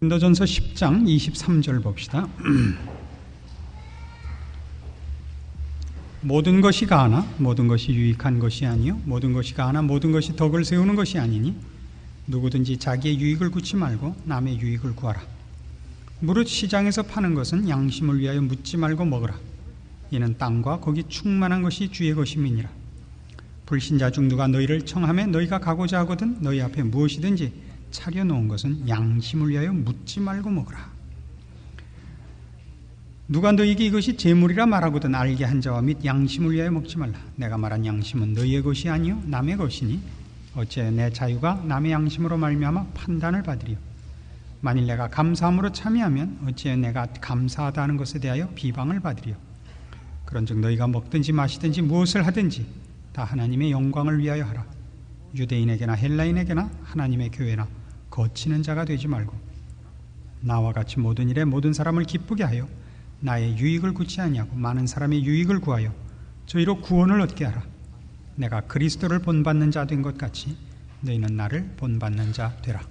고린도전서 10장 23절 봅시다. 모든 것이 가하나 모든 것이 유익한 것이 아니요 모든 것이 가하나 모든 것이 덕을 세우는 것이 아니니 누구든지 자기의 유익을 구치 말고 남의 유익을 구하라. 무릇 시장에서 파는 것은 양심을 위하여 묻지 말고 먹으라. 이는 땅과 거기 충만한 것이 주의 것임이니라. 불신자 중 누가 너희를 청하며 너희가 가고자 하거든 너희 앞에 무엇이든지 차려놓은 것은 양심을 위하여 묻지 말고 먹으라. 누가 너희에게 이것이 재물이라 말하거든 알게 한 자와 및 양심을 위하여 먹지 말라. 내가 말한 양심은 너희의 것이 아니요 남의 것이니 어째 내 자유가 남의 양심으로 말미암아 판단을 받으리요. 만일 내가 감사함으로 참여하면 어째 내가 감사하다는 것에 대하여 비방을 받으리요. 그런즉 너희가 먹든지 마시든지 무엇을 하든지 다 하나님의 영광을 위하여 하라. 유대인에게나 헬라인에게나 하나님의 교회나 거치는 자가 되지 말고 나와 같이 모든 일에 모든 사람을 기쁘게 하여 나의 유익을 구치 아니하고 많은 사람의 유익을 구하여 저희로 구원을 얻게 하라. 내가 그리스도를 본받는 자 된 것 같이 너희는 나를 본받는 자 되라.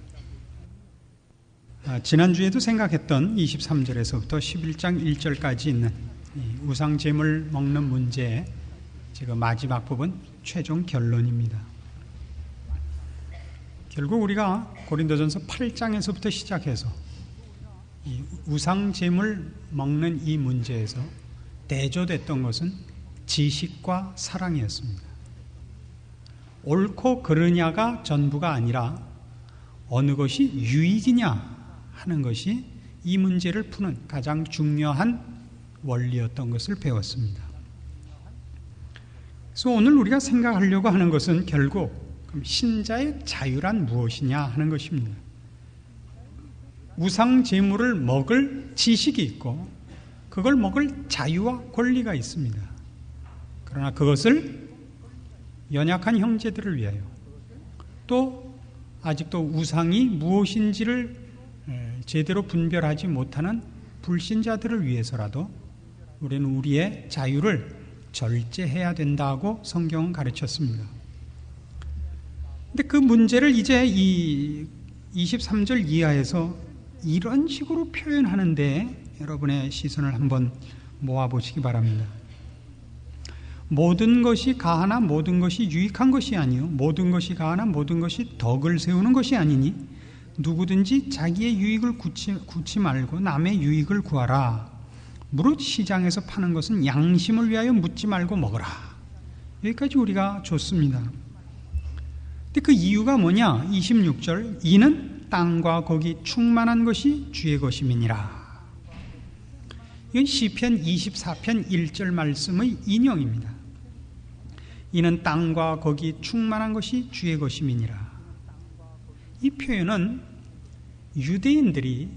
지난주에도 생각했던 23절에서부터 11장 1절까지 있는 우상 제물 먹는 문제의 지금 마지막 부분 최종 결론입니다. 결국 우리가 고린도전서 8장에서부터 시작해서 이 우상 제물 먹는 이 문제에서 대조됐던 것은 지식과 사랑이었습니다. 옳고 그르냐가 전부가 아니라 어느 것이 유익이냐 하는 것이 이 문제를 푸는 가장 중요한 원리였던 것을 배웠습니다. 그래서 오늘 우리가 생각하려고 하는 것은 결국 신자의 자유란 무엇이냐 하는 것입니다. 우상 제물을 먹을 지식이 있고 그걸 먹을 자유와 권리가 있습니다. 그러나 그것을 연약한 형제들을 위하여 또 아직도 우상이 무엇인지를 제대로 분별하지 못하는 불신자들을 위해서라도 우리는 우리의 자유를 절제해야 된다고 성경은 가르쳤습니다. 근데 그 문제를 이제 이 23절 이하에서 이런 식으로 표현하는데 여러분의 시선을 한번 모아보시기 바랍니다. 모든 것이 가하나 모든 것이 유익한 것이 아니요 모든 것이 가하나 모든 것이 덕을 세우는 것이 아니니 누구든지 자기의 유익을 구치 말고 남의 유익을 구하라. 무릇 시장에서 파는 것은 양심을 위하여 묻지 말고 먹으라. 여기까지 우리가 줬습니다. 근데 그 이유가 뭐냐? 26절 이는 땅과 거기 충만한 것이 주의 것임이니라. 이건 시편 24편 1절 말씀의 인용입니다. 이는 땅과 거기 충만한 것이 주의 것임이니라. 이 표현은 유대인들이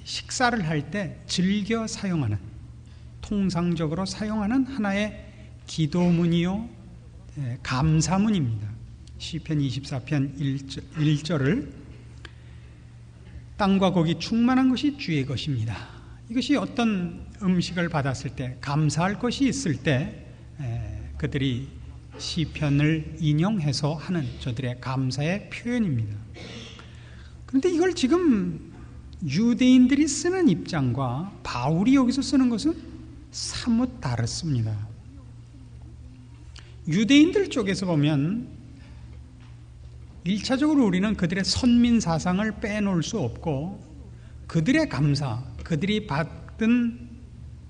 식사를 할 때 즐겨 사용하는 통상적으로 사용하는 하나의 기도문이요 감사문입니다. 시편 24편 1절을 땅과 거기 충만한 것이 주의 것입니다. 이것이 어떤 음식을 받았을 때 감사할 것이 있을 때 그들이 시편을 인용해서 하는 저들의 감사의 표현입니다. 그런데 이걸 지금 유대인들이 쓰는 입장과 바울이 여기서 쓰는 것은 사뭇 다릅니다. 유대인들 쪽에서 보면 1차적으로 우리는 그들의 선민 사상을 빼놓을 수 없고 그들의 감사, 그들이 받은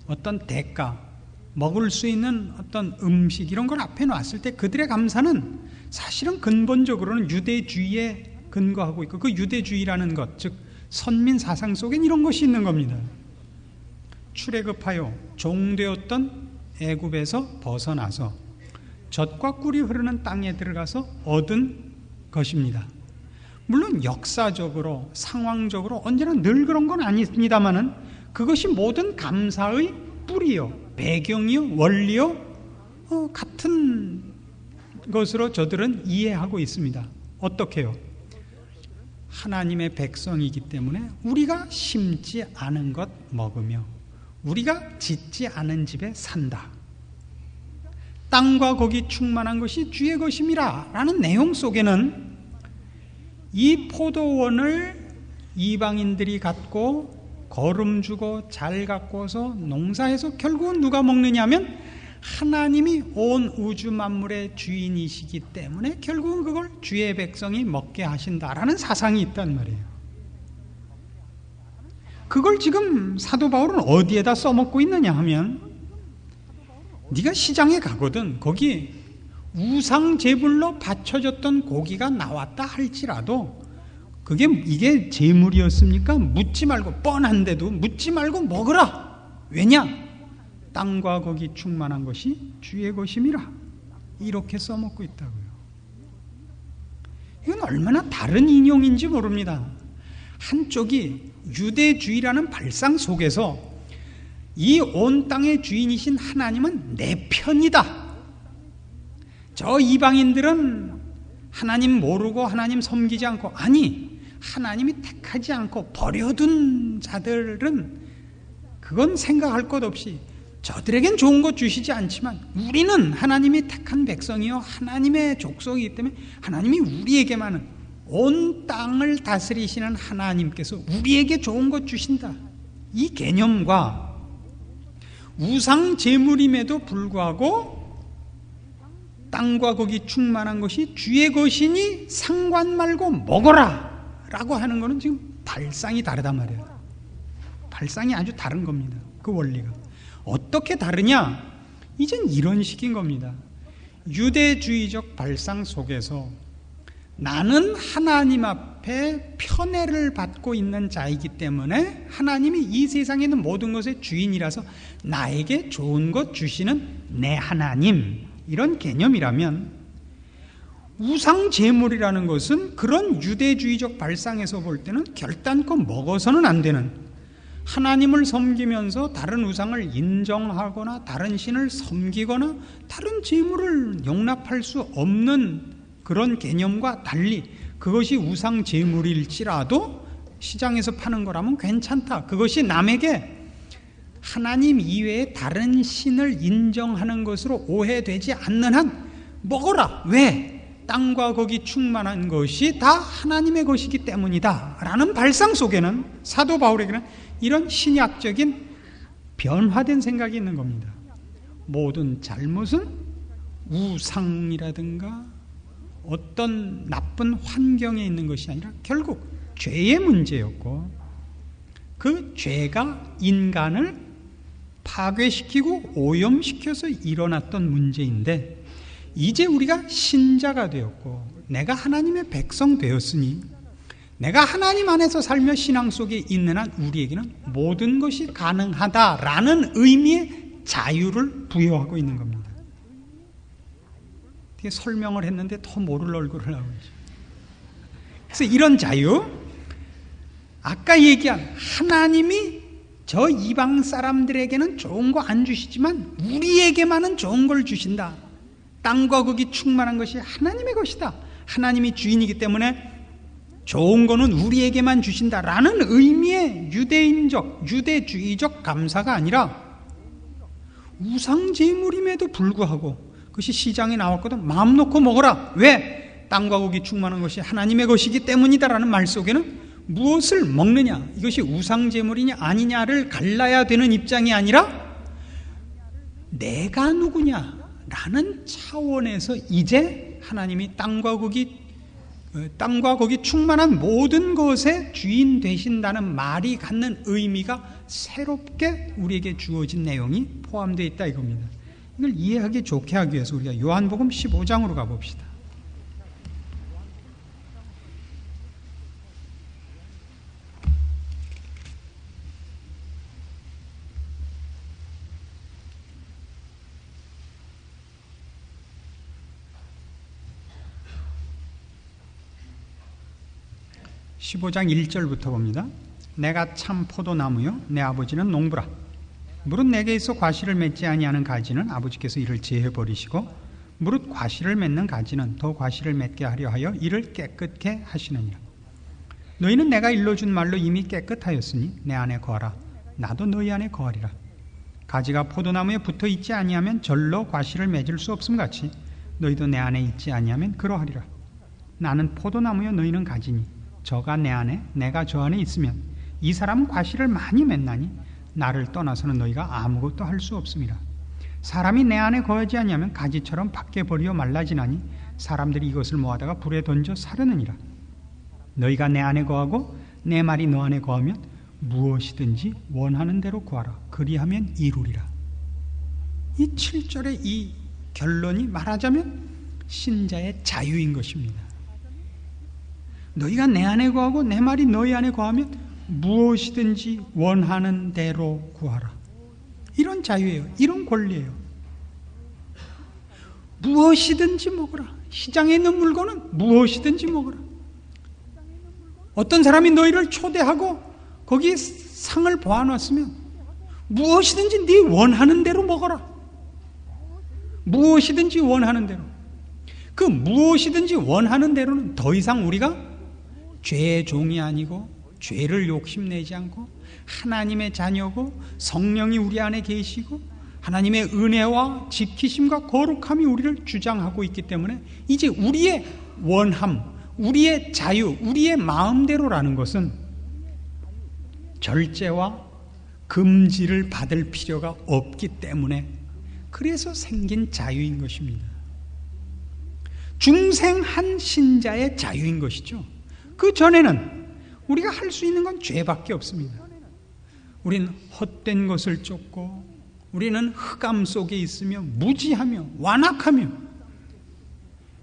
어떤 대가, 먹을 수 있는 어떤 음식 이런 걸 앞에 놨을 때 그들의 감사는 사실은 근본적으로는 유대주의에 근거하고 있고 그 유대주의라는 것, 즉 선민 사상 속엔 이런 것이 있는 겁니다. 출애굽하여 종되었던 애굽에서 벗어나서 젖과 꿀이 흐르는 땅에 들어가서 얻은 것입니다. 물론 역사적으로 상황적으로 언제나 늘 그런 건 아닙니다만은 그것이 모든 감사의 뿌리요 배경이요 원리요 같은 것으로 저들은 이해하고 있습니다. 어떻게요? 하나님의 백성이기 때문에 우리가 심지 않은 것 먹으며 우리가 짓지 않은 집에 산다. 땅과 거기 충만한 것이 주의 것임이라 라는 내용 속에는 이 포도원을 이방인들이 갖고 거름 주고 잘 갖고서 농사해서 결국은 누가 먹느냐 하면 하나님이 온 우주 만물의 주인이시기 때문에 결국은 그걸 주의 백성이 먹게 하신다라는 사상이 있단 말이에요. 그걸 지금 사도 바울은 어디에다 써먹고 있느냐 하면, 네가 시장에 가거든 거기 우상 제물로 바쳐졌던 고기가 나왔다 할지라도 이게 제물이었습니까? 묻지 말고, 뻔한데도 묻지 말고 먹으라. 왜냐? 땅과 거기 충만한 것이 주의 것임이라. 이렇게 써먹고 있다고요. 이건 얼마나 다른 인용인지 모릅니다. 한쪽이 유대주의라는 발상 속에서 이 온 땅의 주인이신 하나님은 내 편이다. 저 이방인들은 하나님 모르고 하나님 섬기지 않고, 아니 하나님이 택하지 않고 버려둔 자들은 그건 생각할 것 없이 저들에겐 좋은 것 주시지 않지만 우리는 하나님이 택한 백성이요 하나님의 족속이기 때문에 하나님이 우리에게만은, 온 땅을 다스리시는 하나님께서 우리에게 좋은 것 주신다. 이 개념과 우상 제물임에도 불구하고 땅과 거기 충만한 것이 주의 것이니 상관 말고 먹어라 라고 하는 것은 지금 발상이 다르단 말이에요. 발상이 아주 다른 겁니다. 그 원리가 어떻게 다르냐? 이젠 이런 식인 겁니다. 유대주의적 발상 속에서 나는 하나님 앞에 편애를 받고 있는 자이기 때문에 하나님이 이 세상에 있는 모든 것의 주인이라서 나에게 좋은 것 주시는 내 하나님, 이런 개념이라면, 우상 제물이라는 것은 그런 유대주의적 발상에서 볼 때는 결단코 먹어서는 안 되는, 하나님을 섬기면서 다른 우상을 인정하거나 다른 신을 섬기거나 다른 제물을 용납할 수 없는 그런 개념과 달리, 그것이 우상 제물일지라도 시장에서 파는 거라면 괜찮다. 그것이 남에게 하나님 이외에 다른 신을 인정하는 것으로 오해되지 않는 한 먹어라. 왜? 땅과 거기 충만한 것이 다 하나님의 것이기 때문이다 라는 발상 속에는, 사도 바울에게는 이런 신약적인 변화된 생각이 있는 겁니다. 모든 잘못은 우상이라든가 어떤 나쁜 환경에 있는 것이 아니라 결국 죄의 문제였고, 그 죄가 인간을 파괴시키고 오염시켜서 일어났던 문제인데, 이제 우리가 신자가 되었고 내가 하나님의 백성 되었으니 내가 하나님 안에서 살며 신앙 속에 있는 한 우리에게는 모든 것이 가능하다라는 의미의 자유를 부여하고 있는 겁니다. 되게 설명을 했는데 더 모를 얼굴을 하고 있죠. 그래서 이런 자유, 아까 얘기한 하나님이 저 이방 사람들에게는 좋은 거 안 주시지만 우리에게만은 좋은 걸 주신다. 땅과 거기 충만한 것이 하나님의 것이다. 하나님이 주인이기 때문에 좋은 거는 우리에게만 주신다라는 의미의 유대주의적 감사가 아니라, 우상 제물임에도 불구하고 그것이 시장에 나왔거든. 마음 놓고 먹어라. 왜? 땅과 거기 충만한 것이 하나님의 것이기 때문이다라는 말 속에는 무엇을 먹느냐, 이것이 우상 제물이냐 아니냐를 갈라야 되는 입장이 아니라 내가 누구냐라는 차원에서 이제 하나님이 땅과 거기 충만한 모든 것의 주인 되신다는 말이 갖는 의미가 새롭게 우리에게 주어진 내용이 포함되어 있다 이겁니다. 이걸 이해하기 좋게 하기 위해서 우리가 요한복음 15장으로 가봅시다. (15장) 1절부터 봅니다. 내가 참 포도나무요 내 아버지는 농부라. 무릇 내게 있어 과실을 맺지 아니하는 가지는 아버지께서 이를 제해 버리시고 무릇 과실을 맺는 가지는 더 과실을 맺게 하려 하여 이를 깨끗게 하시느니라. 너희는 내가 일러준 말로 이미 깨끗하였으니 내 안에 거하라. 나도 너희 안에 거하리라. 가지가 포도나무에 붙어 있지 아니하면 절로 과실을 맺을 수 없음 같이 너희도 내 안에 있지 아니하면 그러하리라. 나는 포도나무요 너희는 가지니 저가 내 안에 내가 저 안에 있으면 이 사람은 과실을 많이 맺나니 나를 떠나서는 너희가 아무것도 할 수 없음이라. 사람이 내 안에 거하지 아니하면 가지처럼 밖에 버리어 말라지나니 사람들이 이것을 모아다가 불에 던져 사르느니라. 너희가 내 안에 거하고 내 말이 너 안에 거하면 무엇이든지 원하는 대로 구하라. 그리하면 이루리라. 이 7절의 이 결론이 말하자면 신자의 자유인 것입니다. 너희가 내 안에 거하고 내 말이 너희 안에 거하면 무엇이든지 원하는 대로 구하라. 이런 자유예요. 이런 권리예요. 무엇이든지 먹어라. 시장에 있는 물건은 무엇이든지 먹어라. 어떤 사람이 너희를 초대하고 거기에 상을 보아놨으면 무엇이든지 네 원하는 대로 먹어라. 무엇이든지 원하는 대로. 그 무엇이든지 원하는 대로는 더 이상 우리가 죄의 종이 아니고 죄를 욕심내지 않고 하나님의 자녀고 성령이 우리 안에 계시고 하나님의 은혜와 지키심과 거룩함이 우리를 주장하고 있기 때문에 이제 우리의 원함, 우리의 자유, 우리의 마음대로라는 것은 절제와 금지를 받을 필요가 없기 때문에 그래서 생긴 자유인 것입니다. 중생한 신자의 자유인 것이죠. 그 전에는 우리가 할 수 있는 건 죄밖에 없습니다. 우리는 헛된 것을 쫓고 우리는 흑암 속에 있으며 무지하며 완악하며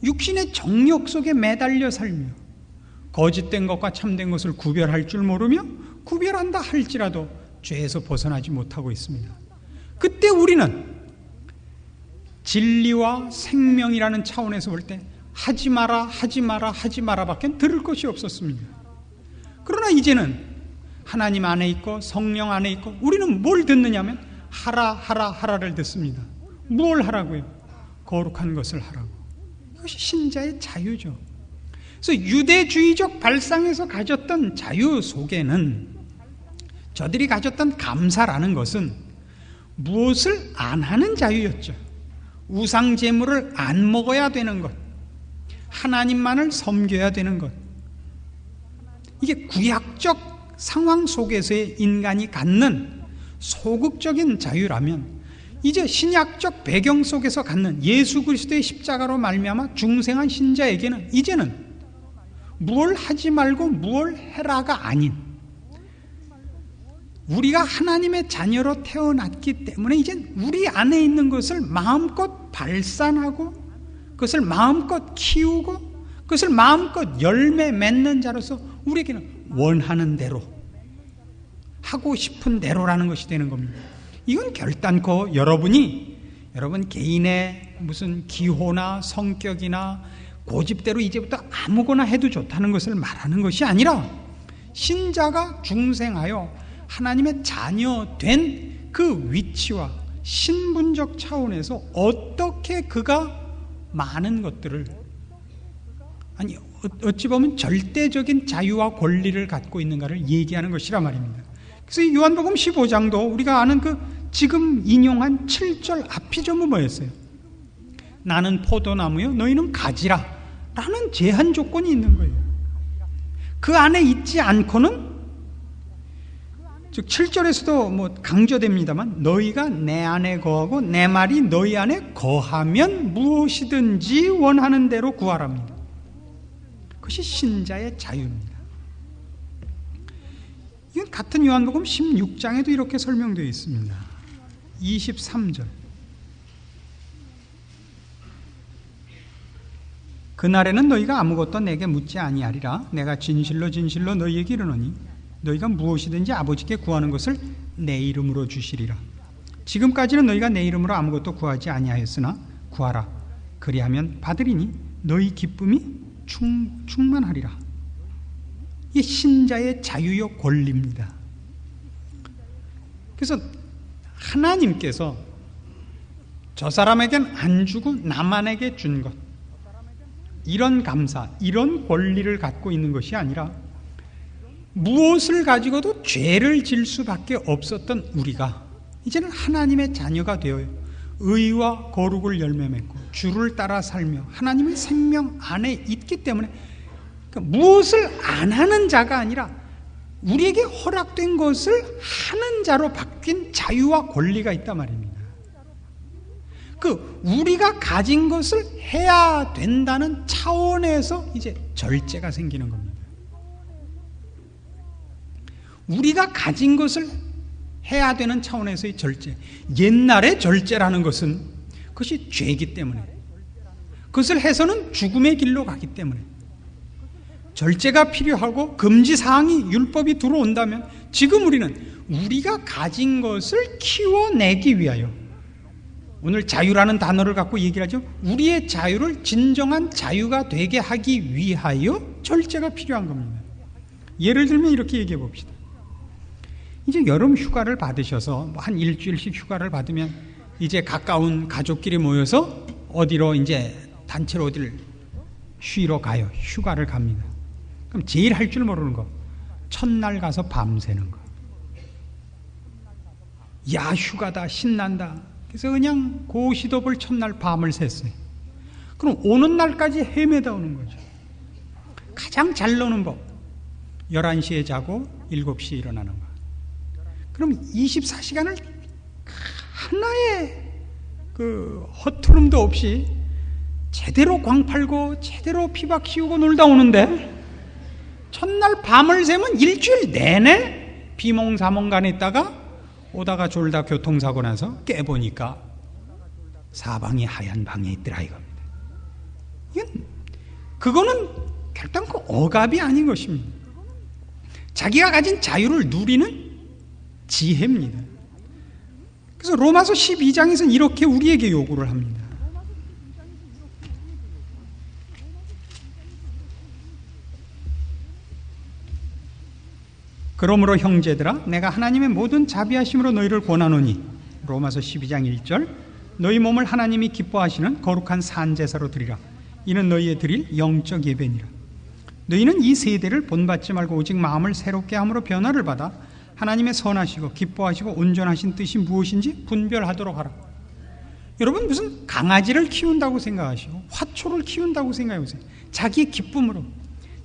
육신의 정욕 속에 매달려 살며 거짓된 것과 참된 것을 구별할 줄 모르며 구별한다 할지라도 죄에서 벗어나지 못하고 있습니다. 그때 우리는 진리와 생명이라는 차원에서 볼 때 하지 마라 하지 마라 하지 마라 밖에 들을 것이 없었습니다. 그러나 이제는 하나님 안에 있고 성령 안에 있고 우리는 뭘 듣느냐면 하라 하라 하라를 듣습니다. 뭘 하라고요? 거룩한 것을 하라고. 이것이 신자의 자유죠. 그래서 유대주의적 발상에서 가졌던 자유 속에는 저들이 가졌던 감사라는 것은 무엇을 안 하는 자유였죠. 우상 제물을 안 먹어야 되는 것, 하나님만을 섬겨야 되는 것. 이게 구약적 상황 속에서의 인간이 갖는 소극적인 자유라면 이제 신약적 배경 속에서 갖는 예수 그리스도의 십자가로 말미암아 중생한 신자에게는 이제는 무엇 하지 말고 무엇 해라가 아닌 우리가 하나님의 자녀로 태어났기 때문에 이젠 우리 안에 있는 것을 마음껏 발산하고 그것을 마음껏 키우고 그것을 마음껏 열매 맺는 자로서 우리에게는 원하는 대로 하고 싶은 대로라는 것이 되는 겁니다. 이건 결단코 여러분 개인의 무슨 기호나 성격이나 고집대로 이제부터 아무거나 해도 좋다는 것을 말하는 것이 아니라 신자가 중생하여 하나님의 자녀 된 그 위치와 신분적 차원에서 어떻게 그가 많은 것들을 아니 어찌 보면 절대적인 자유와 권리를 갖고 있는가를 얘기하는 것이라 말입니다. 그래서 요한복음 15장도 우리가 아는 그 지금 인용한 7절 앞이 전부 뭐였어요? 나는 포도나무요 너희는 가지라 라는 제한 조건이 있는 거예요. 그 안에 있지 않고는 즉 7절에서도 뭐 강조됩니다만 너희가 내 안에 거하고 내 말이 너희 안에 거하면 무엇이든지 원하는 대로 구하랍니다. 그것이 신자의 자유입니다. 이건 같은 요한복음 16장에도 이렇게 설명되어 있습니다. 23절 그날에는 너희가 아무것도 내게 묻지 아니하리라. 내가 진실로 진실로 너희에게 이르노니 너희가 무엇이든지 아버지께 구하는 것을 내 이름으로 주시리라. 지금까지는 너희가 내 이름으로 아무것도 구하지 아니하였으나 구하라. 그리하면 받으리니 너희 기쁨이 충만하리라. 이게 신자의 자유요 권리입니다. 그래서 하나님께서 저 사람에겐 안 주고 나만에게 준 것, 이런 감사, 이런 권리를 갖고 있는 것이 아니라 무엇을 가지고도 죄를 질 수밖에 없었던 우리가 이제는 하나님의 자녀가 되어요. 의와 거룩을 열매 맺고 주를 따라 살며 하나님의 생명 안에 있기 때문에 그러니까 무엇을 안 하는 자가 아니라 우리에게 허락된 것을 하는 자로 바뀐 자유와 권리가 있단 말입니다. 우리가 가진 것을 해야 된다는 차원에서 이제 절제가 생기는 겁니다. 우리가 가진 것을 해야 되는 차원에서의 절제. 옛날의 절제라는 것은 그것이 죄이기 때문에, 그것을 해서는 죽음의 길로 가기 때문에 절제가 필요하고 금지사항이 율법이 들어온다면, 지금 우리는 우리가 가진 것을 키워내기 위하여, 오늘 자유라는 단어를 갖고 얘기를 하죠. 우리의 자유를 진정한 자유가 되게 하기 위하여 절제가 필요한 겁니다. 예를 들면 이렇게 얘기해 봅시다. 이제 여름 휴가를 받으셔서 한 일주일씩 휴가를 받으면 이제 가까운 가족끼리 모여서 어디로 이제 단체로 어디를 쉬러 가요. 휴가를 갑니다. 그럼 제일 할 줄 모르는 거, 첫날 가서 밤새는 거. 야, 휴가다, 신난다. 그래서 그냥 고시도볼 첫날 밤을 샜어요. 그럼 오는 날까지 헤매다 오는 거죠. 가장 잘 노는 법, 11시에 자고 7시에 일어나는 거. 그럼 24시간을 하나의 허투름도 없이 제대로 광 팔고 제대로 피박 키우고 놀다 오는데, 첫날 밤을 새면 일주일 내내 비몽사몽간에 있다가 오다가 졸다 교통사고 나서 깨보니까 사방이 하얀 방에 있더라 이겁니다. 그거는 결단코 억압이 아닌 것입니다. 자기가 가진 자유를 누리는 지혜입니다. 그래서 로마서 12장에서는 이렇게 우리에게 요구를 합니다. 그러므로 형제들아, 내가 하나님의 모든 자비하심으로 너희를 권하노니, 로마서 12장 1절, 너희 몸을 하나님이 기뻐하시는 거룩한 산제사로 드리라. 이는 너희의 드릴 영적 예배니라. 너희는 이 세대를 본받지 말고 오직 마음을 새롭게 함으로 변화를 받아 하나님의 선하시고 기뻐하시고 온전하신 뜻이 무엇인지 분별하도록 하라. 여러분, 무슨 강아지를 키운다고 생각하시고 화초를 키운다고 생각해보세요. 자기의 기쁨으로.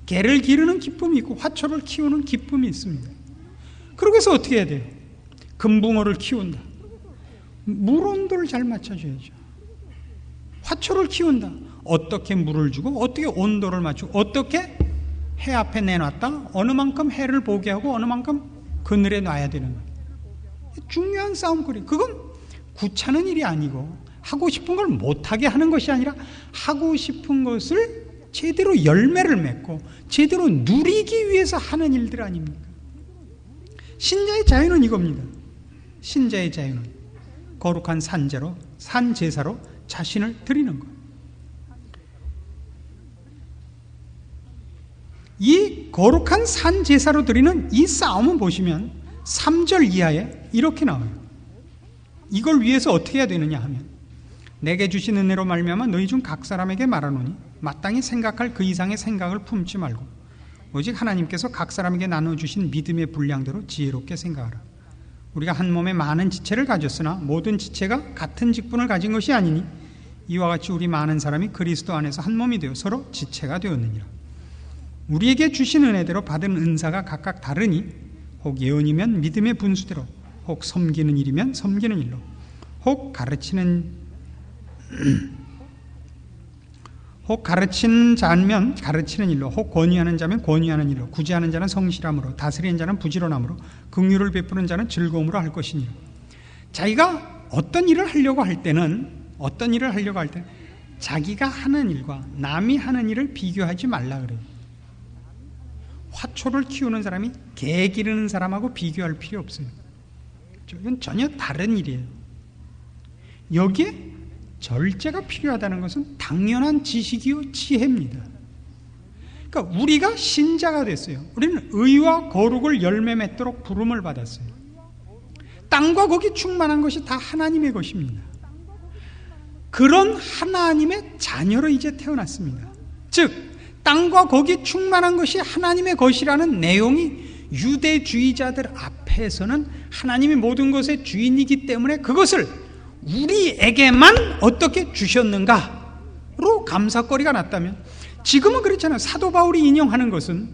개를 기르는 기쁨이 있고 화초를 키우는 기쁨이 있습니다. 그러고 해서 어떻게 해야 돼요? 금붕어를 키운다. 물 온도를 잘 맞춰줘야죠. 화초를 키운다. 어떻게 물을 주고 어떻게 온도를 맞추고 어떻게 해 앞에 내놨다 어느 만큼 해를 보게 하고 어느 만큼 그늘에 놔야 되는 거예요. 중요한 싸움거리. 그건 구차는 일이 아니고 하고 싶은 걸 못하게 하는 것이 아니라 하고 싶은 것을 제대로 열매를 맺고 제대로 누리기 위해서 하는 일들 아닙니까? 신자의 자유는 이겁니다. 신자의 자유는 거룩한 산제사로 자신을 드리는 것. 이 거룩한 산제사로 드리는 이 싸움은 보시면 3절 이하에 이렇게 나와요. 이걸 위해서 어떻게 해야 되느냐 하면, 내게 주신 은혜로 말미암아 너희 중 각 사람에게 말하노니 마땅히 생각할 그 이상의 생각을 품지 말고 오직 하나님께서 각 사람에게 나눠주신 믿음의 분량대로 지혜롭게 생각하라. 우리가 한 몸에 많은 지체를 가졌으나 모든 지체가 같은 직분을 가진 것이 아니니 이와 같이 우리 많은 사람이 그리스도 안에서 한 몸이 되어 서로 지체가 되었느니라. 우리에게 주신 은혜대로 받은 은사가 각각 다르니 혹 예언이면 믿음의 분수대로, 혹 섬기는 일이면 섬기는 일로, 혹 가르치는 자면 가르치는 일로, 혹 권위하는 자면 권위하는 일로, 구제하는 자는 성실함으로, 다스리는 자는 부지런함으로, 긍휼을 베푸는 자는 즐거움으로 할 것이니라. 자기가 어떤 일을 하려고 할 때는 자기가 하는 일과 남이 하는 일을 비교하지 말라 그래요. 화초를 키우는 사람이 개 기르는 사람하고 비교할 필요 없어요. 이건 전혀 다른 일이에요. 여기에 절제가 필요하다는 것은 당연한 지식이요 지혜입니다. 그러니까 우리가 신자가 됐어요. 우리는 의와 거룩을 열매 맺도록 부름을 받았어요. 땅과 거기 충만한 것이 다 하나님의 것입니다. 그런 하나님의 자녀로 이제 태어났습니다. 즉 땅과 거기 충만한 것이 하나님의 것이라는 내용이 유대주의자들 앞에서는 하나님이 모든 것의 주인이기 때문에 그것을 우리에게만 어떻게 주셨는가로 감사거리가 났다면, 지금은 그렇잖아요. 사도 바울이 인용하는 것은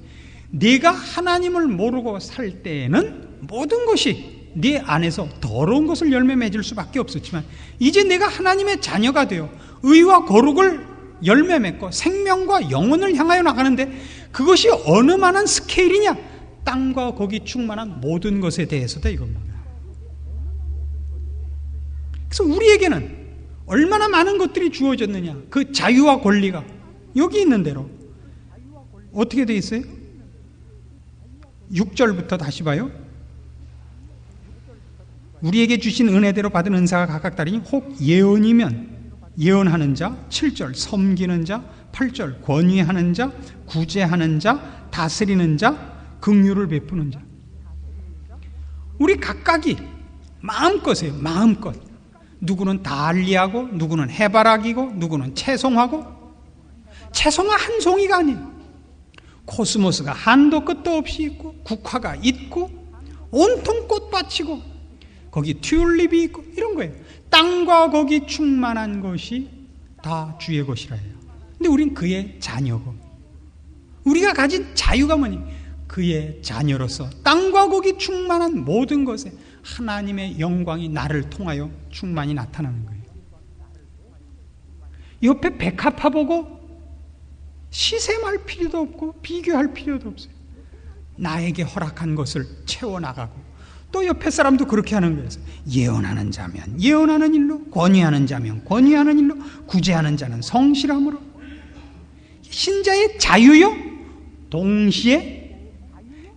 내가 하나님을 모르고 살 때에는 모든 것이 네 안에서 더러운 것을 열매 맺을 수밖에 없었지만 이제 내가 하나님의 자녀가 되어 의와 거룩을 열매 맺고 생명과 영혼을 향하여 나가는데 그것이 어느 만한 스케일이냐? 땅과 거기 충만한 모든 것에 대해서다 이겁니다. 그래서 우리에게는 얼마나 많은 것들이 주어졌느냐? 그 자유와 권리가 여기 있는 대로 어떻게 되어 있어요? 6절부터 다시 봐요. 우리에게 주신 은혜대로 받은 은사가 각각 다르니 혹 예언이면 예언하는 자, 7절 섬기는 자, 8절 권위하는 자, 구제하는 자, 다스리는 자, 긍휼을 베푸는 자. 우리 각각이 마음껏이에요. 마음껏. 누구는 달리하고 누구는 해바라기고 누구는 채송하고 채송화 한 송이가 아니에요. 코스모스가 한도 끝도 없이 있고 국화가 있고 온통 꽃밭이고 거기 튤립이 있고 이런 거예요. 땅과 거기 충만한 것이 다 주의 것이라 해요. 근데 우린 그의 자녀고 우리가 가진 자유가 뭐니? 그의 자녀로서 땅과 거기 충만한 모든 것에 하나님의 영광이 나를 통하여 충만히 나타나는 거예요. 옆에 백합화 보고 시샘할 필요도 없고 비교할 필요도 없어요. 나에게 허락한 것을 채워나가고 또 옆에 사람도 그렇게 하는 거예요. 예언하는 자면 예언하는 일로, 권위하는 자면 권위하는 일로, 구제하는 자는 성실함으로. 신자의 자유요 동시에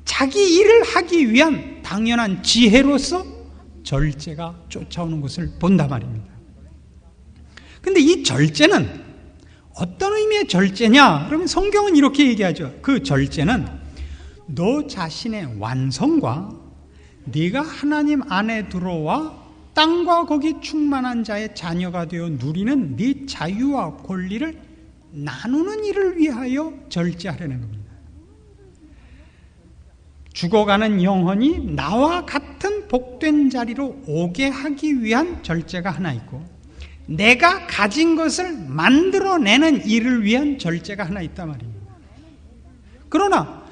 자기 일을 하기 위한 당연한 지혜로서 절제가 쫓아오는 것을 본다 말입니다. 근데 이 절제는 어떤 의미의 절제냐? 그러면 성경은 이렇게 얘기하죠. 그 절제는 너 자신의 완성과 네가 하나님 안에 들어와 땅과 거기 충만한 자의 자녀가 되어 누리는 네 자유와 권리를 나누는 일을 위하여 절제하려는 겁니다. 죽어가는 영혼이 나와 같은 복된 자리로 오게 하기 위한 절제가 하나 있고 내가 가진 것을 만들어내는 일을 위한 절제가 하나 있단 말입니다. 그러나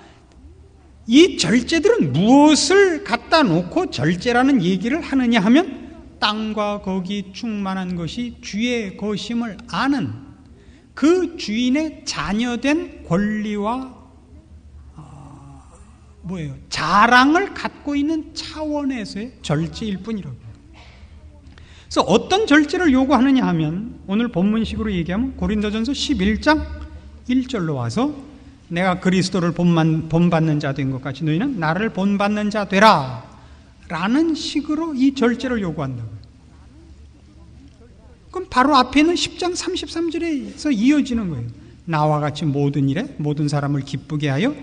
이 절제들은 무엇을 갖다 놓고 절제라는 얘기를 하느냐 하면 땅과 거기 충만한 것이 주의 것임을 아는 그 주인의 자녀된 권리와 자랑을 갖고 있는 차원에서의 절제일 뿐이라고. 그래서 어떤 절제를 요구하느냐 하면 오늘 본문식으로 얘기하면 고린도전서 11장 1절로 와서 내가 그리스도를 본받는 자 된 것 같이 너희는 나를 본받는 자 되라 라는 식으로 이 절제를 요구한다고요. 그럼 바로 앞에 있는 10장 33절에서 이어지는 거예요. 나와 같이 모든 일에 모든 사람을 기쁘게 하여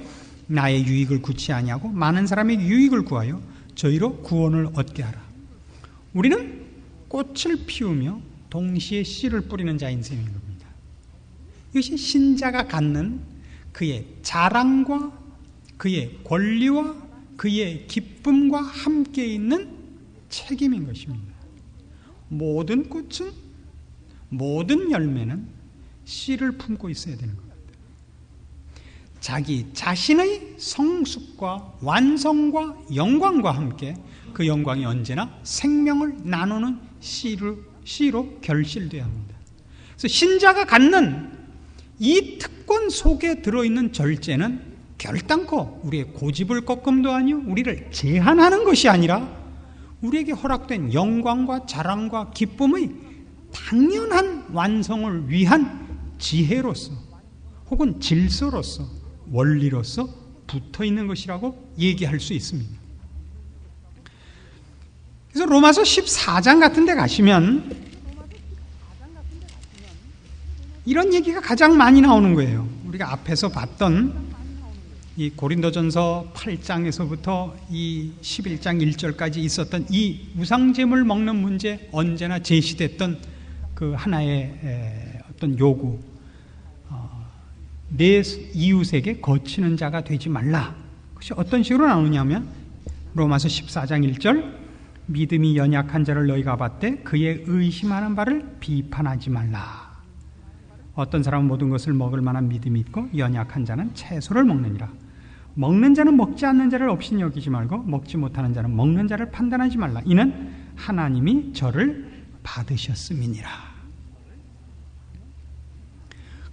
나의 유익을 구치 아니하고 많은 사람의 유익을 구하여 저희로 구원을 얻게 하라. 우리는 꽃을 피우며 동시에 씨를 뿌리는 자인 셈인 겁니다. 이것이 신자가 갖는 그의 자랑과 그의 권리와 그의 기쁨과 함께 있는 책임인 것입니다. 모든 꽃은, 모든 열매는 씨를 품고 있어야 되는 겁니다. 자기 자신의 성숙과 완성과 영광과 함께 그 영광이 언제나 생명을 나누는 씨로 결실되어야 합니다. 그래서 신자가 갖는 이 특권 속에 들어있는 절제는 결단코 우리의 고집을 꺾음도 아니요 우리를 제한하는 것이 아니라 우리에게 허락된 영광과 자랑과 기쁨의 당연한 완성을 위한 지혜로서 혹은 질서로서 원리로서 붙어있는 것이라고 얘기할 수 있습니다. 그래서 로마서 14장 같은 데 가시면 이런 얘기가 가장 많이 나오는 거예요. 우리가 앞에서 봤던 이 고린도전서 8장에서부터 이 11장 1절까지 있었던 이 우상제물 먹는 문제 언제나 제시됐던 그 하나의 어떤 요구, 내 이웃에게 거치는 자가 되지 말라. 그것이 어떤 식으로 나오냐면 로마서 14장 1절 믿음이 연약한 자를 너희가 봤되 그의 의심하는 바를 비판하지 말라. 어떤 사람은 모든 것을 먹을 만한 믿음이 있고 연약한 자는 채소를 먹느니라. 먹는 자는 먹지 않는 자를 없이 여기지 말고 먹지 못하는 자는 먹는 자를 판단하지 말라. 이는 하나님이 저를 받으셨음이니라.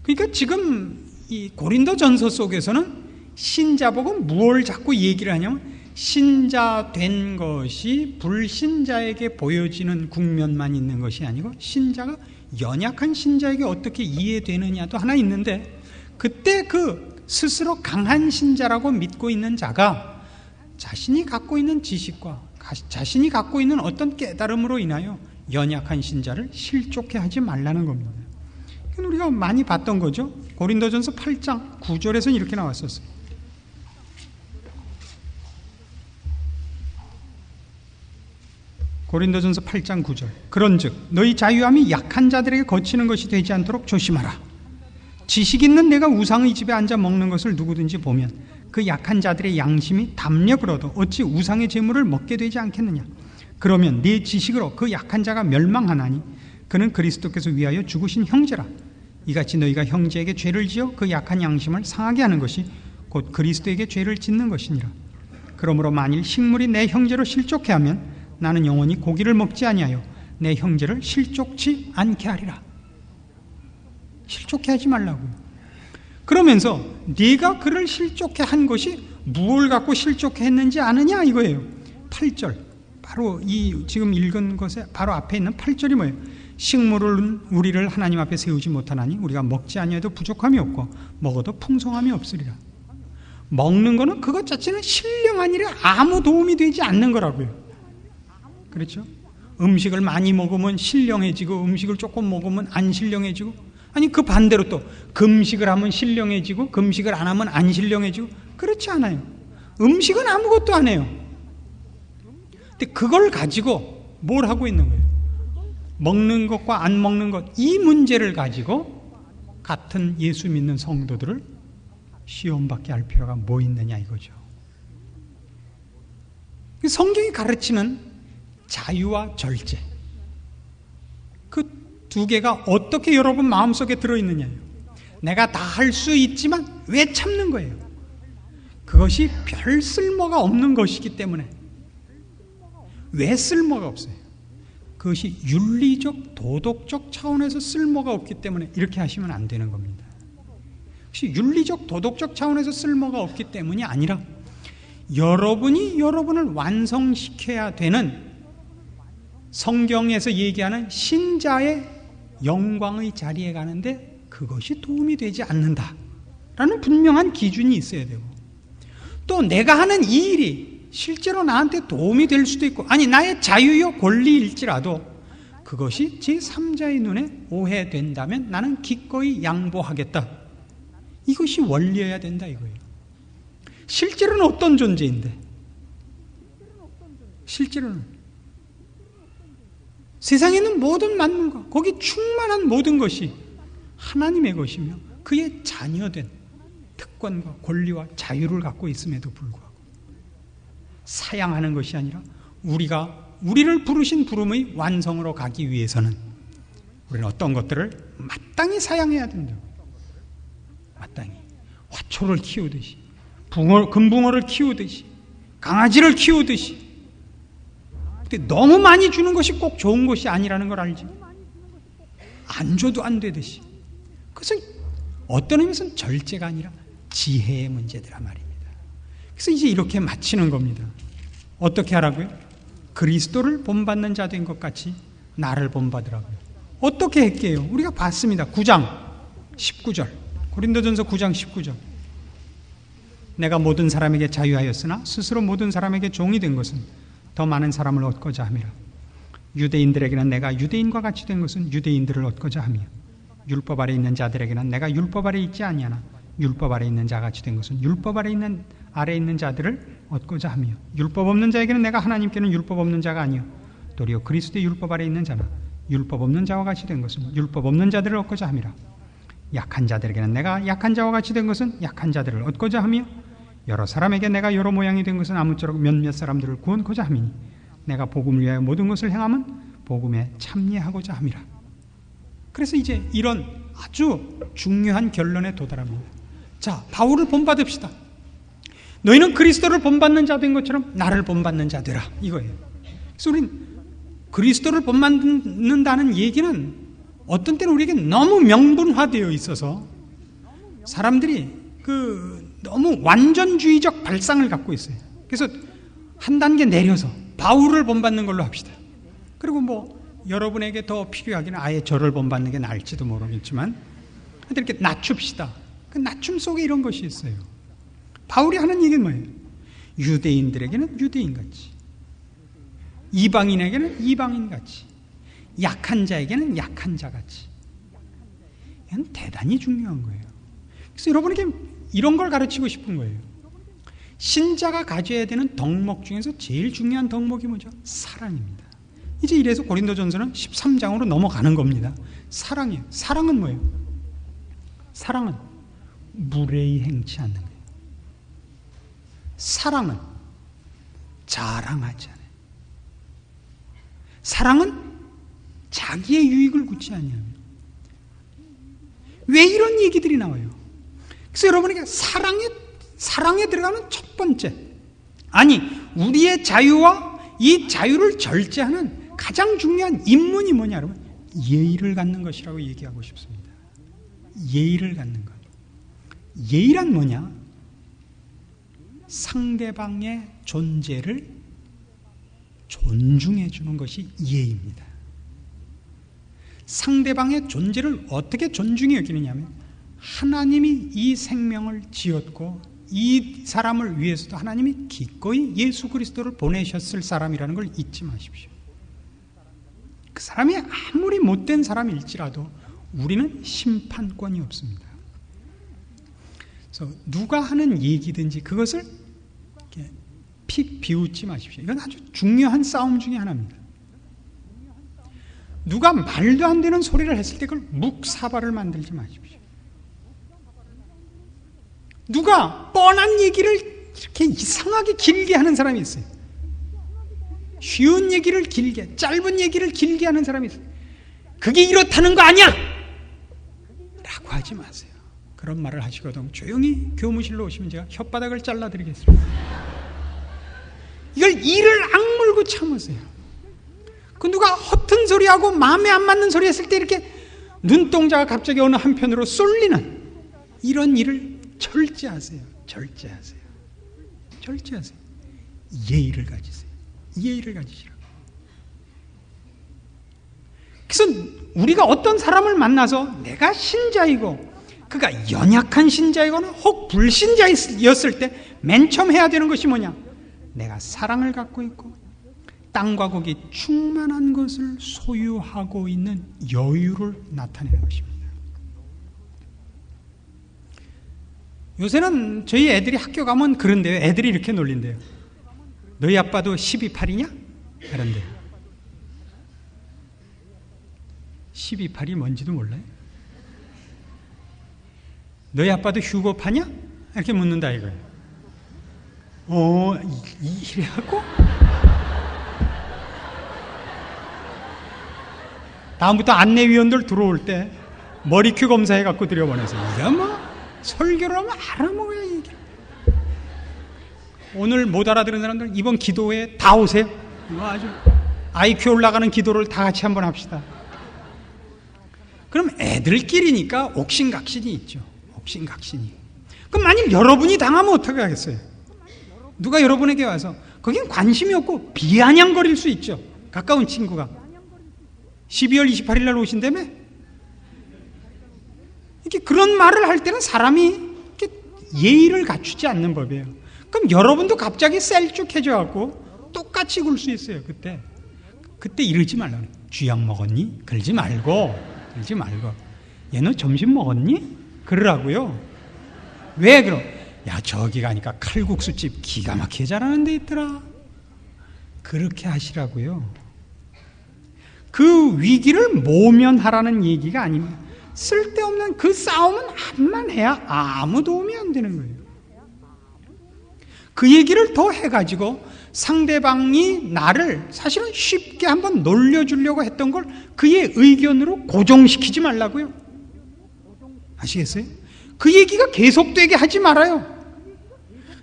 그러니까 지금 이 고린도전서 속에서는 신자복은 무엇을 자꾸 얘기를 하냐면 신자 된 것이 불신자에게 보여지는 국면만 있는 것이 아니고 신자가 연약한 신자에게 어떻게 이해되느냐도 하나 있는데, 그때 그 스스로 강한 신자라고 믿고 있는 자가 자신이 갖고 있는 지식과 자신이 갖고 있는 어떤 깨달음으로 인하여 연약한 신자를 실족해 하지 말라는 겁니다. 이건 우리가 많이 봤던 거죠. 고린도전서 8장 9절에서는 이렇게 나왔었어요. 고린도전서 8장 9절. 그런즉 너희 자유함이 약한 자들에게 거치는 것이 되지 않도록 조심하라. 지식 있는 내가 우상의 집에 앉아 먹는 것을 누구든지 보면 그 약한 자들의 양심이 담력을 얻어 어찌 우상의 재물을 먹게 되지 않겠느냐. 그러면 네 지식으로 그 약한 자가 멸망하나니 그는 그리스도께서 위하여 죽으신 형제라. 이같이 너희가 형제에게 죄를 지어 그 약한 양심을 상하게 하는 것이 곧 그리스도에게 죄를 짓는 것이니라. 그러므로 만일 식물이 내 형제로 실족해 하면 나는 영원히 고기를 먹지 아니하여 내 형제를 실족치 않게 하리라. 실족해 하지 말라고요. 그러면서 네가 그를 실족해 한 것이 무엇을 갖고 실족해 했는지 아느냐 이거예요. 8절. 바로 이 지금 읽은 것에 바로 앞에 있는 8절이 뭐예요? 식물은 우리를 하나님 앞에 세우지 못하나니 우리가 먹지 아니해도 부족함이 없고 먹어도 풍성함이 없으리라. 먹는 거는 그것 자체는 신령한 일에 아무 도움이 되지 않는 거라고요. 그렇죠? 음식을 많이 먹으면 신령해지고 음식을 조금 먹으면 안 신령해지고, 아니 그 반대로 또 금식을 하면 신령해지고 금식을 안 하면 안 신령해지고, 그렇지 않아요. 음식은 아무것도 안 해요. 근데 그걸 가지고 뭘 하고 있는 거예요? 먹는 것과 안 먹는 것, 이 문제를 가지고 같은 예수 믿는 성도들을 시험받게 할 필요가 뭐 있느냐 이거죠. 성경이 가르치는 자유와 절제, 그 두 개가 어떻게 여러분 마음속에 들어있느냐요. 내가 다 할 수 있지만 왜 참는 거예요? 그것이 별 쓸모가 없는 것이기 때문에. 왜 쓸모가 없어요? 그것이 윤리적 도덕적 차원에서 쓸모가 없기 때문에 이렇게 하시면 안 되는 겁니다. 혹시 윤리적 도덕적 차원에서 쓸모가 없기 때문이 아니라 여러분이 여러분을 완성시켜야 되는 성경에서 얘기하는 신자의 영광의 자리에 가는데 그것이 도움이 되지 않는다라는 분명한 기준이 있어야 되고, 또 내가 하는 이 일이 실제로 나한테 도움이 될 수도 있고, 아니 나의 자유요 권리일지라도 그것이 제3자의 눈에 오해된다면 나는 기꺼이 양보하겠다. 이것이 원리여야 된다 이거예요. 실제로는 어떤 존재인데? 실제로는 세상에 있는 모든 만물과 거기 충만한 모든 것이 하나님의 것이며 그의 자녀된 특권과 권리와 자유를 갖고 있음에도 불구하고 사양하는 것이 아니라 우리를 부르신 부름의 완성으로 가기 위해서는 우리는 어떤 것들을 마땅히 사양해야 된다고. 마땅히 화초를 키우듯이, 금붕어를 키우듯이, 강아지를 키우듯이. 근데 너무 많이 주는 것이 꼭 좋은 것이 아니라는 걸 알지. 안 줘도 안 되듯이. 그것은 어떤 의미에서는 절제가 아니라 지혜의 문제더라 말입니다. 그래서 이제 이렇게 마치는 겁니다. 어떻게 하라고요? 그리스도를 본받는 자 된 것 같이 나를 본받으라고요. 어떻게 했게요? 우리가 봤습니다. 9장 19절. 고린도전서 9장 19절. 내가 모든 사람에게 자유하였으나 스스로 모든 사람에게 종이 된 것은 더 많은 사람을 얻고자 함이라. 유대인들에게는 내가 유대인과 같이 된 것은 유대인들을 얻고자 함이요 율법 아래 있는 자들에게는 내가 율법 아래 있지 아니하나 율법 아래 있는 자 같이 된 것은 율법 아래 있는 자들을 얻고자 함이요 율법 없는 자에게는 내가 하나님께는 율법 없는 자가 아니요 도리어 그리스도의 율법 아래 있는 자나 율법 없는 자와 같이 된 것은 율법 없는 자들을 얻고자 함이라. 약한 자들에게는 내가 약한 자와 같이 된 것은 약한 자들을 얻고자 하며 여러 사람에게 내가 여러 모양이 된 것은 아무쪼록 몇몇 사람들을 구원코자 함이니 내가 복음을 위하여 모든 것을 행함은 복음에 참여하고자 함이라. 그래서 이제 이런 아주 중요한 결론에 도달합니다. 자, 바울을 본받읍시다. 너희는 그리스도를 본받는 자 된 것처럼 나를 본받는 자 되라, 이거예요. 그래서 우린 그리스도를 본받는다는 얘기는 어떤 때는 우리에게 너무 명분화되어 있어서 사람들이 너무 완전주의적 발상을 갖고 있어요. 그래서 한 단계 내려서 바울을 본받는 걸로 합시다. 그리고 뭐 여러분에게 더 필요하기는 아예 저를 본받는 게 나을지도 모르겠지만 이렇게 낮춥시다. 그 낮춤 속에 이런 것이 있어요. 바울이 하는 얘기는 뭐예요? 유대인들에게는 유대인같이, 이방인에게는 이방인같이, 약한 자에게는 약한 자같이. 이건 대단히 중요한 거예요. 그래서 여러분에게 이런 걸 가르치고 싶은 거예요. 신자가 가져야 되는 덕목 중에서 제일 중요한 덕목이 뭐죠? 사랑입니다. 이제 이래서 고린도전서는 13장으로 넘어가는 겁니다. 사랑이에요. 사랑은 뭐예요? 사랑은 무례히 행치 않는 거예요. 사랑은 자랑하지 않아요. 사랑은 자기의 유익을 구치 아니합니다. 왜 이런 얘기들이 나와요? 그래서 여러분에게 사랑에 들어가는 첫 번째, 아니 우리의 자유와 이 자유를 절제하는 가장 중요한 인문이 뭐냐, 여러분? 예의를 갖는 것이라고 얘기하고 싶습니다. 예의를 갖는 것. 예의란 뭐냐? 상대방의 존재를 존중해 주는 것이 예의입니다. 상대방의 존재를 어떻게 존중해 여기느냐면, 하나님이 이 생명을 지었고 이 사람을 위해서도 하나님이 기꺼이 예수 그리스도를 보내셨을 사람이라는 걸 잊지 마십시오. 그 사람이 아무리 못된 사람일지라도 우리는 심판권이 없습니다. 그래서 누가 하는 얘기든지 그것을 이렇게 픽 비웃지 마십시오. 이건 아주 중요한 싸움 중에 하나입니다. 누가 말도 안 되는 소리를 했을 때 그걸 묵사발을 만들지 마십시오. 누가 뻔한 얘기를 이렇게 이상하게 길게 하는 사람이 있어요. 쉬운 얘기를 길게, 짧은 얘기를 길게 하는 사람이 있어요. 그게 이렇다는 거 아니야! 라고 하지 마세요. 그런 말을 하시거든 조용히 교무실로 오시면 제가 혓바닥을 잘라드리겠습니다. 이걸 이를 악물고 참으세요. 그 누가 허튼 소리하고 마음에 안 맞는 소리 했을 때 이렇게 눈동자가 갑자기 어느 한편으로 쏠리는 이런 일을 절제하세요. 절제하세요. 절제하세요. 예의를 가지세요. 예의를 가지시라고. 그래서 우리가 어떤 사람을 만나서 내가 신자이고 그가 연약한 신자이거나 혹 불신자였을 때 맨 처음 해야 되는 것이 뭐냐? 내가 사랑을 갖고 있고 땅과 거기 충만한 것을 소유하고 있는 여유를 나타내는 것입니다. 요새는 저희 애들이 학교 가면 그런데요. 애들이 이렇게 놀린대요. 너희 아빠도 12.8이냐? 그런데요. 12.8이 뭔지도 몰라요. 너희 아빠도 휴고파냐? 이렇게 묻는다 이거예요. 이래갖고 다음부터 안내위원들 들어올 때 머리큐 검사해갖고 들여보내세요. 이게 뭐 설교를 하면 알아먹어야 이게. 오늘 못 알아들은 사람들 이번 기도회에 다 오세요. 이거 아주 IQ 올라가는 기도를 다 같이 한번 합시다. 그럼 애들끼리니까 옥신각신이 있죠. 옥신각신이. 그럼 만일 여러분이 당하면 어떻게 하겠어요? 누가 여러분에게 와서 거긴 관심이 없고 비아냥거릴 수 있죠. 가까운 친구가 12월 28일 날 오신다며? 이렇게 그런 말을 할 때는 사람이 이렇게 예의를 갖추지 않는 법이에요. 그럼 여러분도 갑자기 셀쭉해져갖고 똑같이 굴 수 있어요. 그때 이러지 말라고. 쥐약 먹었니? 그러지 말고. 얘 너 점심 먹었니? 그러라고요. 왜 그럼? 야, 저기 가니까 칼국수집 기가 막히게 잘하는 데 있더라. 그렇게 하시라고요. 그 위기를 모면하라는 얘기가 아닙니다. 쓸데없는 그 싸움은 한만 해야 아무 도움이 안 되는 거예요. 그 얘기를 더 해가지고 상대방이 나를 사실은 쉽게 한번 놀려주려고 했던 걸 그의 의견으로 고정시키지 말라고요. 아시겠어요? 그 얘기가 계속되게 하지 말아요.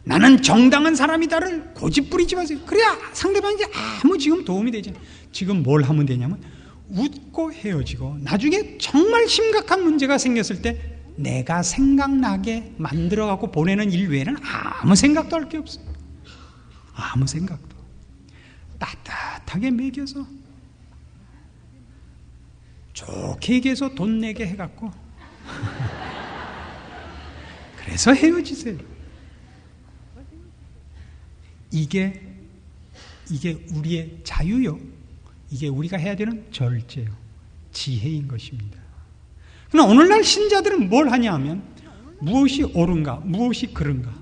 나는 정당한 사람이다를 고집 부리지 마세요. 그래야 상대방이 아무 지금 도움이 되잖아요. 지금 뭘 하면 되냐면 웃고 헤어지고 나중에 정말 심각한 문제가 생겼을 때 내가 생각나게 만들어갖고 보내는 일 외에는 아무 생각도 할 게 없어요. 아무 생각도. 따뜻하게 먹여서 좋게 얘기해서 돈 내게 해갖고 그래서 헤어지세요. 이게 우리의 자유요. 이게 우리가 해야 되는 절제요. 지혜인 것입니다. 그러나 오늘날 신자들은 뭘 하냐 하면 무엇이 옳은가, 무엇이 그른가.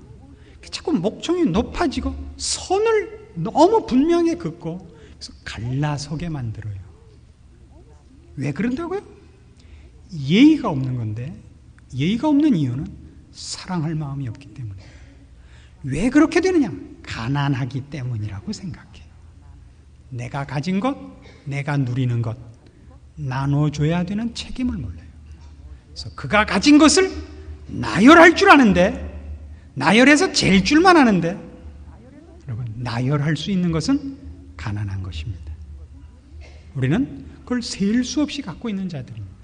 자꾸 목청이 높아지고 선을 너무 분명히 긋고 그래서 갈라서게 만들어요. 왜 그런다고요? 예의가 없는 건데 예의가 없는 이유는 사랑할 마음이 없기 때문에. 왜 그렇게 되느냐? 가난하기 때문이라고 생각해요. 내가 가진 것, 내가 누리는 것 나눠줘야 되는 책임을 몰라요. 그래서 그가 가진 것을 나열할 줄 아는데 나열해서 잴 줄만 아는데 여러분 나열할 수 있는 것은 가난한 것입니다. 우리는 그걸 셀 수 없이 갖고 있는 자들입니다.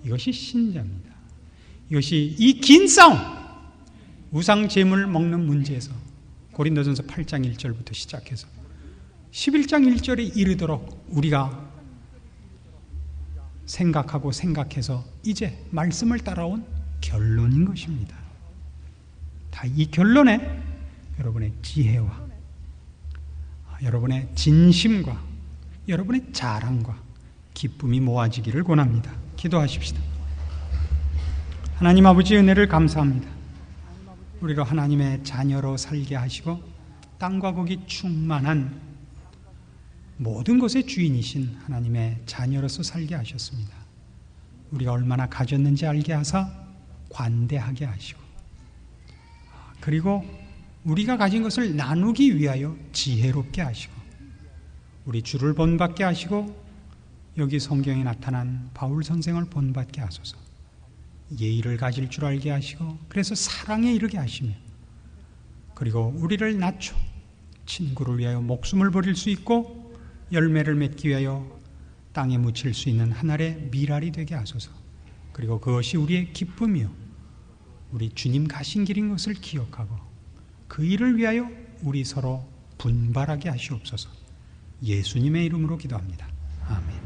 이것이 신자입니다. 이것이 이 긴 싸움 우상 제물 먹는 문제에서 고린도전서 8장 1절부터 시작해서 11장 1절에 이르도록 우리가 생각하고 생각해서 이제 말씀을 따라온 결론인 것입니다. 다 이 결론에 여러분의 지혜와 여러분의 진심과 여러분의 자랑과 기쁨이 모아지기를 권합니다. 기도하십시다. 하나님 아버지 은혜를 감사합니다. 우리가 하나님의 자녀로 살게 하시고 땅과 거기 충만한 모든 것의 주인이신 하나님의 자녀로서 살게 하셨습니다. 우리가 얼마나 가졌는지 알게 하사 관대하게 하시고 그리고 우리가 가진 것을 나누기 위하여 지혜롭게 하시고 우리 주를 본받게 하시고 여기 성경에 나타난 바울 선생을 본받게 하소서. 예의를 가질 줄 알게 하시고 그래서 사랑에 이르게 하시며 그리고 우리를 낮춰 친구를 위하여 목숨을 버릴 수 있고 열매를 맺기 위하여 땅에 묻힐 수 있는 한 알의 밀알이 되게 하소서. 그리고 그것이 우리의 기쁨이요 우리 주님 가신 길인 것을 기억하고 그 일을 위하여 우리 서로 분발하게 하시옵소서. 예수님의 이름으로 기도합니다. 아멘.